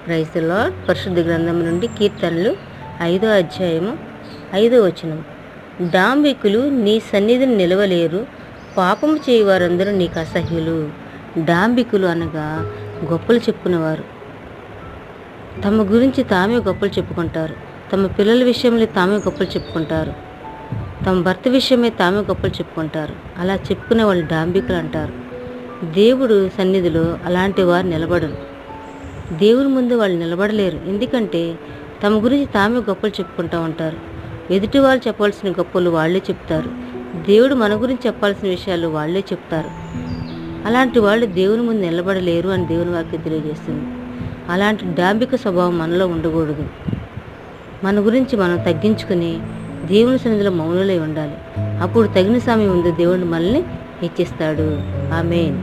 Praise the lord. పరిశుద్ధ గ్రంథం నుండి కీర్తనలు 5వ అధ్యాయము 5వ వచనం. డాంబికులు నీ సన్నిధిని నిలవలేరు, పాపము చేయవారందరూ నీకు అసహ్యులు. డాంబికులు అనగా గొప్పలు చెప్పుకునేవారు. తమ గురించి తామే గొప్పలు చెప్పుకుంటారు. తమ పిల్లల విషయంలో తామే గొప్పలు చెప్పుకుంటారు. తమ భర్త విషయమే తామే గొప్పలు చెప్పుకుంటారు. అలా చెప్పుకునే వాళ్ళు డాంబికులు అంటారు. దేవుడు సన్నిధిలో అలాంటి వారు నిలబడరు. దేవుని ముందు వాళ్ళు నిలబడలేరు. ఎందుకంటే తమ గురించి తామే గొప్పలు చెప్పుకుంటూ ఉంటారు. ఎదుటి వాళ్ళు చెప్పాల్సిన గొప్పలు వాళ్ళే చెప్తారు. దేవుడు మన గురించి చెప్పాల్సిన విషయాలు వాళ్ళే చెప్తారు. అలాంటి వాళ్ళు దేవుని ముందు నిలబడలేరు అని దేవుని వాక్యం తెలియజేస్తుంది. అలాంటి డాంబిక స్వభావం మనలో ఉండకూడదు. మన గురించి మనం తగ్గించుకుని దేవుని సన్నిధిలో మౌనులై ఉండాలి. అప్పుడు తగిన సమయం ముందు దేవుడు మనల్ని హెచ్చిస్తాడు. ఆమేన్.